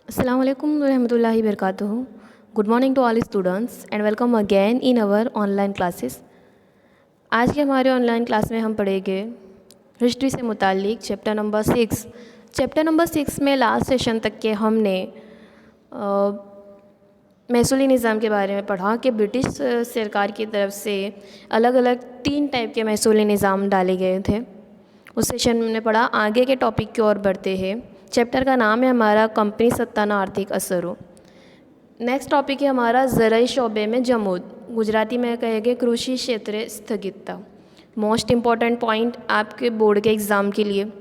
Assalamu alaikum warahmatullahi wabarakatuh. Good morning to all students and welcome again in our online classes. आज के हमारे online class में हम पढ़ेंगे हिस्ट्री से मुतालिक चैप्टर नंबर 6 में लास्ट सेशन तक के हमने महसूली निज़ाम के बारे में पढ़ा कि ब्रिटिश सरकार की तरफ से अलग अलग 3 टाइप के महसूली निज़ाम डाले गए थे। उस सेशन में हमने पढ़ा। आगे के टॉपिक की ओर बढ़ते हैं। चैप्टर का नाम है हमारा कंपनी सत्ताना आर्थिक असरों। नेक्स्ट टॉपिक है हमारा ज़राई शोबे में जमूद, गुजराती में कहेंगे कृषि क्षेत्र स्थगितता। मोस्ट इम्पॉर्टेंट पॉइंट आपके बोर्ड के एग्ज़ाम के लिए,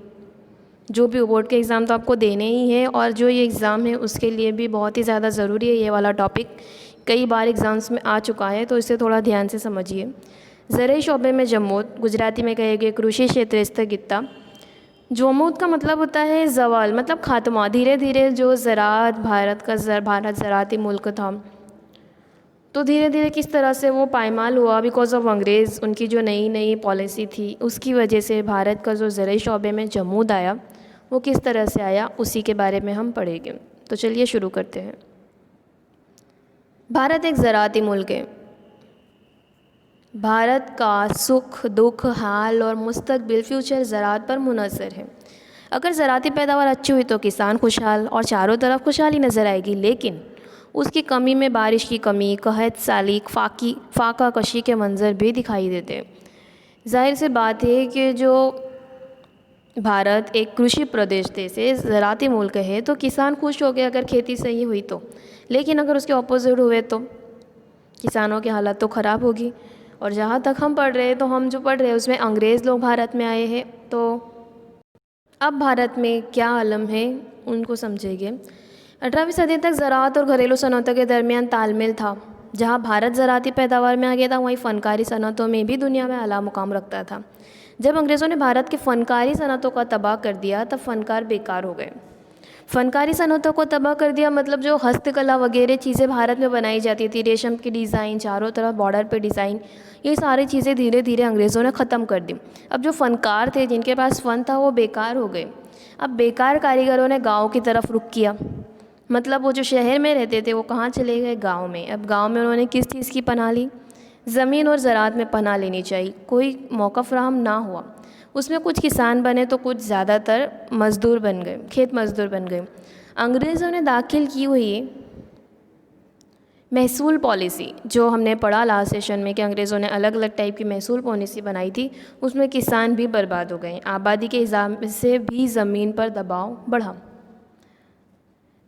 जो भी बोर्ड के एग्ज़ाम तो आपको देने ही है और जो ये एग्ज़ाम है उसके लिए भी बहुत ही ज़्यादा ज़रूरी है। ये वाला टॉपिक कई बार एग्ज़ाम्स में आ चुका है, तो इसे थोड़ा ध्यान से समझिए। ज़राई शोबे में जमूद, गुजराती में कहेंगे कृषि क्षेत्र स्थगितता। जमूद का मतलब होता है ज़वाल, मतलब खात्मा। धीरे धीरे जो ज़राअत भारत ज़राअती मुल्क था, तो धीरे धीरे किस तरह से वो पायमाल हुआ बिकॉज़ ऑफ अंग्रेज़, उनकी जो नई नई पॉलिसी थी उसकी वजह से भारत का जो ज़राई शोबे में जमूद आया वो किस तरह से आया, उसी के बारे में हम पढ़ेंगे। तो चलिए शुरू करते हैं। भारत एक ज़राअती मुल्क है। भारत का सुख दुख हाल और मुस्तकबिल फ्यूचर ज़राअत पर मुनहसर है। अगर ज़राअती पैदावार अच्छी हुई तो किसान खुशहाल और चारों तरफ खुशहाली नज़र आएगी, लेकिन उसकी कमी में बारिश की कमी, कहत साली, फाका कशी के मंजर भी दिखाई देते हैं। जाहिर सी बात है कि जो भारत एक कृषि प्रदेश देश है, ज़राअती मुल्क है, तो किसान खुश हो गए अगर खेती सही हुई तो, लेकिन अगर उसके ऑपोजिट हुए तो किसानों की हालत तो ख़राब होगी। और जहाँ तक हम पढ़ रहे हैं, तो हम जो पढ़ रहे हैं उसमें अंग्रेज़ लोग भारत में आए हैं, तो अब भारत में क्या आलम है उनको समझेंगे। 18वीं सदी तक ज़राअत और घरेलू सनतों के दरमियान तालमेल था। जहाँ भारत ज़राअती पैदावार में आ गया था, वहीं फ़नकारी सनतों में भी दुनिया में आला मुकाम रखता था। जब अंग्रेज़ों ने भारत की फ़नकारी सनतों का तबाह कर दिया, तब फ़नकार बेकार हो गए। फ़नकारी सनतों को तबाह कर दिया मतलब जो हस्तकला वगैरह चीज़ें भारत में बनाई जाती थी, रेशम की डिज़ाइन, चारों तरफ बॉर्डर पे डिज़ाइन, ये सारी चीज़ें धीरे धीरे अंग्रेज़ों ने ख़त्म कर दी। अब जो फ़नकार थे, जिनके पास फ़न था, वो बेकार हो गए। अब बेकार कारीगरों ने गाँव की तरफ रुख किया। मतलब वो जो शहर में रहते थे वो कहाँ चले गए, गाँव में। अब गाँव में उन्होंने किस चीज़ की पनाह ली, ज़मीन और ज़राअत में पनाह लेनी चाहिए। कोई मौका फराहम ना हुआ, उसमें कुछ किसान बने तो कुछ ज़्यादातर मज़दूर बन गए, खेत मज़दूर बन गए। अंग्रेज़ों ने दाखिल की हुई महसूल पॉलिसी, जो हमने पढ़ा लास्ट सेशन में कि अंग्रेज़ों ने अलग अलग टाइप की महसूल पॉलिसी बनाई थी, उसमें किसान भी बर्बाद हो गए। आबादी के हिसाब से भी ज़मीन पर दबाव बढ़ा।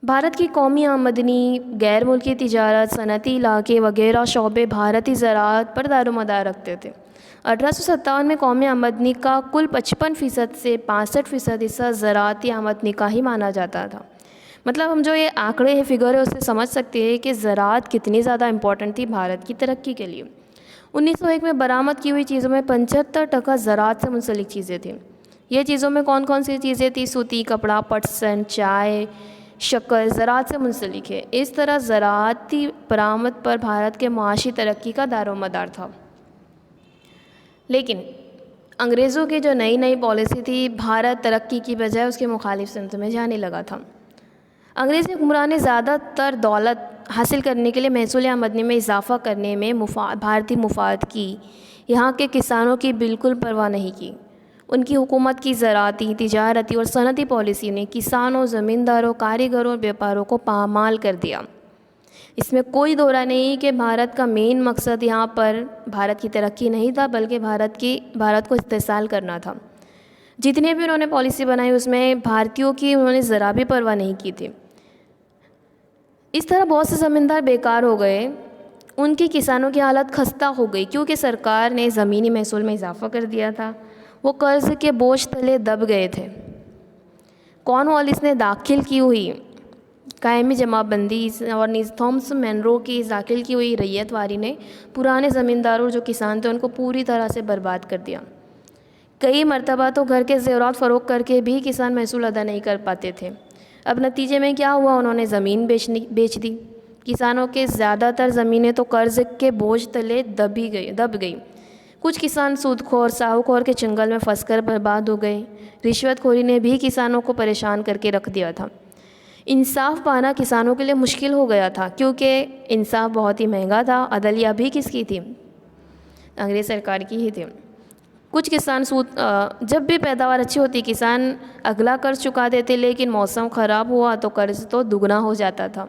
भारत की कौमी आमदनी, गैर मुल्की तिजारत, सनती इलाके वगैरह शोबे भारतीय ज़राअत पर दारोमदार रखते थे। 1857 में कौमी आमदनी का कुल 55% से 65% हिस्सा ज़राअती आमदनी का ही माना जाता था। मतलब हम जो ये आंकड़े हैं, फिगर है, उससे समझ सकते हैं कि ज़राअत कितनी ज़्यादा इम्पॉर्टेंट थी भारत की तरक्की के लिए। 1901 में बरामद की हुई चीज़ों में 75% ज़राअत से मुंसलिक चीज़ें थीं। ये चीज़ों में कौन कौन सी चीज़ें थी? सूती कपड़ा, पटसन, चाय, शक्कर ज़राअत से मुंसलिक है। इस तरह ज़राअती बरामद पर भारत के माशी तरक्की का दारोमदार था। लेकिन अंग्रेज़ों की जो नई नई पॉलिसी थी, भारत तरक्की की बजाय उसके मुखालिफ सिमत में जाने लगा था। अंग्रेज़ी हुक्मरान ने ज़्यादातर दौलत हासिल करने के लिए महसूल आमदनी में इजाफ़ा करने में भारतीय मुफाद की, यहाँ के किसानों की बिल्कुल परवाह नहीं की। उनकी हुकूमत की ज़राअती, तिजारती और सनती पॉलिसी ने किसानों, ज़मींदारों, कारीगरों और व्यापारों को पामाल कर दिया। इसमें कोई दो राय नहीं कि भारत का मेन मकसद यहाँ पर भारत की तरक्की नहीं था, बल्कि भारत को इस्तेसाल करना था। जितने भी उन्होंने पॉलिसी बनाई उसमें भारतीयों की उन्होंने ज़रा भी परवाह नहीं की थी। इस तरह बहुत से ज़मींदार बेकार हो गए, उनकी किसानों की हालत खस्ता हो गई, क्योंकि सरकार ने ज़मीनी महसूल में इजाफ़ा कर दिया था। वो कर्ज़ के बोझ तले दब गए थे। कॉर्नवालिस ने दाखिल की हुई कायमी जमाबंदी और थॉमस मनरो की दाखिल की हुई रैयतवारी ने पुराने ज़मींदारों जो किसान थे उनको पूरी तरह से बर्बाद कर दिया। कई मरतबा तो घर के ज़ेवरात फ़रोख्त करके भी किसान महसूल अदा नहीं कर पाते थे। अब नतीजे में क्या हुआ, उन्होंने ज़मीन बेच दी। किसानों के ज़्यादातर ज़मीनें तो कर्ज़ के बोझ तले दब गई। कुछ किसान सूदखोर, साहूखोर के चंगल में फंसकर बर्बाद हो गए। रिश्वतखोरी ने भी किसानों को परेशान करके रख दिया था। इंसाफ पाना किसानों के लिए मुश्किल हो गया था, क्योंकि इंसाफ बहुत ही महंगा था। अदलिया भी किसकी थी? अंग्रेज़ सरकार की ही थी। कुछ किसान जब भी पैदावार अच्छी होती किसान अगला कर्ज चुका देते, लेकिन मौसम ख़राब हुआ तो कर्ज तो दुगना हो जाता था।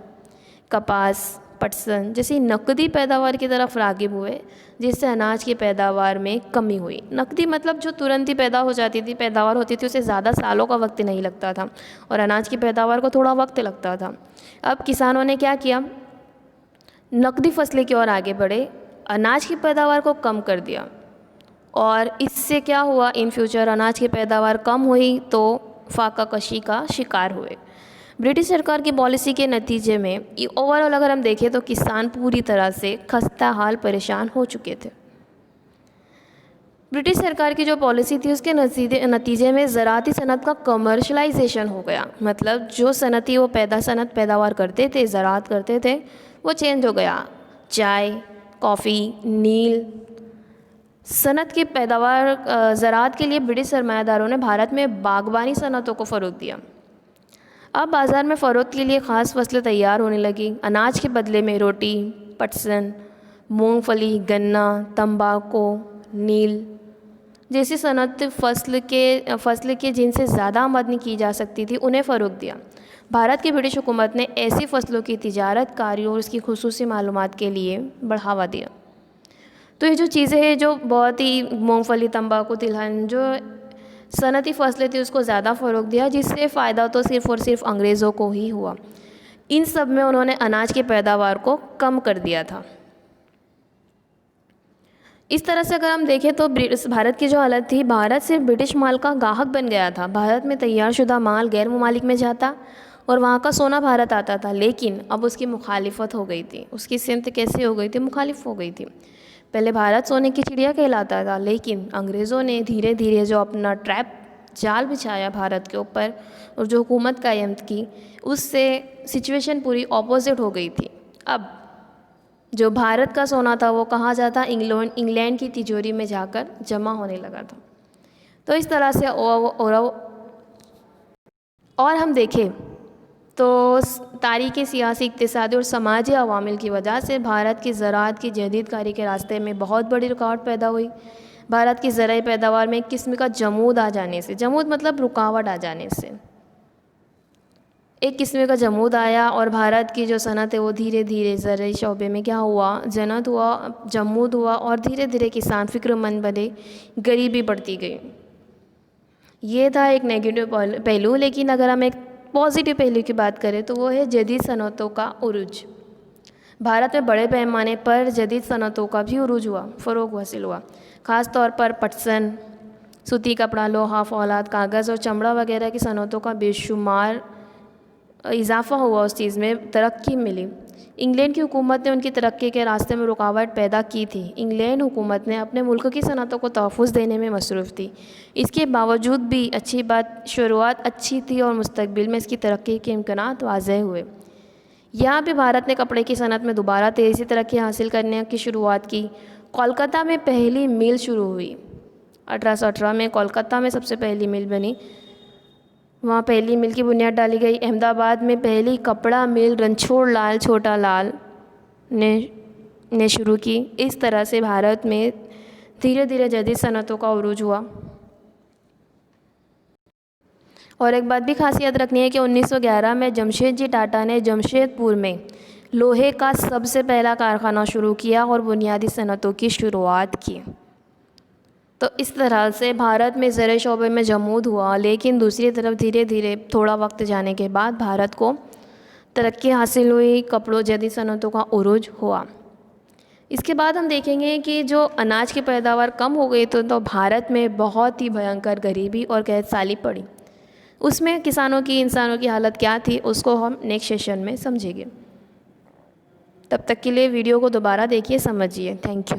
कपास, पटसन जैसी नकदी पैदावार की तरफ राग़िब हुए, जिससे अनाज की पैदावार में कमी हुई। नकदी मतलब जो तुरंत ही पैदा हो जाती थी, पैदावार होती थी, उसे ज़्यादा सालों का वक्त नहीं लगता था, और अनाज की पैदावार को थोड़ा वक्त लगता था। अब किसानों ने क्या किया? नकदी फसलें की ओर आगे बढ़े, अनाज की पैदावार को कम कर दिया, और इससे क्या हुआ? इन फ्यूचर अनाज की पैदावार कम हुई तो फाका कशी का शिकार हुए। ब्रिटिश सरकार की पॉलिसी के नतीजे में ओवरऑल अगर हम देखें तो किसान पूरी तरह से खस्ता हाल, परेशान हो चुके थे। ब्रिटिश सरकार की जो पॉलिसी थी उसके नतीजे में ज़राअती सनत का कमर्शलाइजेशन हो गया। मतलब जो सनती वो सनत पैदावार करते थे, ज़राअत करते थे, वो चेंज हो गया। चाय, कॉफ़ी, नील, सनत की पैदावार ज़राअत के लिए ब्रिटिश सरमायादारों ने भारत में बागबानी सनतों को फ़रोग़ दिया। अब बाज़ार में फ़रोख्त के लिए ख़ास फसलें तैयार होने लगी। अनाज के बदले में रोटी, पटसन, मूंगफली, गन्ना, तंबाकू, नील जैसी सनत फसल के जिनसे ज़्यादा आमदनी की जा सकती थी, उन्हें फ़रोग़ दिया। भारत की ब्रिटिश हुकूमत ने ऐसी फसलों की तिजारत कारियों और उसकी खुसूसी मालूमात के लिए बढ़ावा दिया। तो ये जो चीज़ें हैं, जो बहुत ही मूंगफली, तंबाकू, तिलहन, जो सनती फसलें थी, उसको ज़्यादा फ़रोग़ दिया, जिससे फ़ायदा तो सिर्फ़ और सिर्फ अंग्रेज़ों को ही हुआ। इन सब में उन्होंने अनाज की पैदावार को कम कर दिया था। इस तरह से अगर हम देखें तो भारत की जो हालत थी, भारत सिर्फ ब्रिटिश माल का गाहक बन गया था। भारत में तैयार शुदा माल गैर ममालिक में जाता और वहाँ का सोना भारत आता था, लेकिन अब उसकी मुखालिफत हो गई थी। उसकी सिमत कैसे हो गई थी? मुखालिफ हो गई थी। पहले भारत सोने की चिड़िया कहलाता था, लेकिन अंग्रेज़ों ने धीरे धीरे जो अपना ट्रैप जाल बिछाया भारत के ऊपर और जो हुकूमत कायम की, उससे सिचुएशन पूरी ऑपोजिट हो गई थी। अब जो भारत का सोना था वो कहाँ जाता? इंग्लैंड की तिजोरी में जाकर जमा होने लगा था। तो इस तरह से और हम देखें तो तारीख़ी, सियासी, इक़्तिसादी और समाजी अवामिल की वजह से भारत की ज़राअत की जदीदकारी के रास्ते में बहुत बड़ी रुकावट पैदा हुई। भारत की ज़राई पैदावार में एक किस्म का जमूद आ जाने से, जमूद मतलब रुकावट आ जाने से, एक किस्म का जमूद आया और भारत की जो सनत है वो धीरे धीरे ज़राई शौबे में क्या हुआ? जन्नत हुआ, जमूद हुआ, और धीरे धीरे किसान फ़िक्रमंद बने, गरीबी बढ़ती गई। ये था एक नेगेटिव पहलू। लेकिन अगर हम एक पॉजिटिव पहलू की बात करें तो वो है जदीद सनतों का उरूज। भारत में बड़े पैमाने पर जदीद सनतों का भी उरूज हुआ, फ़रोग़ हासिल हुआ। ख़ास तौर पर पटसन, सूती कपड़ा, लोहा, फौलाद, कागज़ और चमड़ा वगैरह की सनतों का बेशुमार इजाफ़ा हुआ, उस चीज़ में तरक्की मिली। इंग्लैंड की हुकूमत ने उनकी तरक्की के रास्ते में रुकावट पैदा की थी। इंग्लैंड हुकूमत ने अपने मुल्क की सनतों को तहफ़्फ़ुज़ देने में मसरूफ़ थी। इसके बावजूद भी अच्छी बात, शुरुआत अच्छी थी और मुस्तक़बिल में इसकी तरक्की के इम्कानात वाज़ेह हुए। यहाँ भी भारत ने कपड़े की सनत में दोबारा तेज़ी तरक्की हासिल करने की शुरुआत की। कोलकाता में पहली मिल शुरू हुई 1818 में। कोलकाता में सबसे पहली मिल बनी, वहाँ पहली मिल की बुनियाद डाली गई। अहमदाबाद में पहली कपड़ा मिल रणछोड़ लाल छोटा लाल ने शुरू की। इस तरह से भारत में धीरे धीरे जदीद सनतों का उरूज हुआ। और एक बात भी खास याद रखनी है कि 1911 में जमशेद जी टाटा ने जमशेदपुर में लोहे का सबसे पहला कारखाना शुरू किया और बुनियादी सनतों की शुरुआत की। तो इस तरह से भारत में ज़राई शौबे में जमूद हुआ, लेकिन दूसरी तरफ धीरे धीरे थोड़ा वक्त जाने के बाद भारत को तरक्की हासिल हुई, कपड़ों जदीद सनतों का उरूज हुआ। इसके बाद हम देखेंगे कि जो अनाज की पैदावार कम हो गई तो भारत में बहुत ही भयंकर गरीबी और कैद साली पड़ी। उसमें किसानों की, इंसानों की हालत क्या थी, उसको हम नेक्स्ट सेशन में समझेंगे। तब तक के लिए वीडियो को दोबारा देखिए, समझिए। Thank you.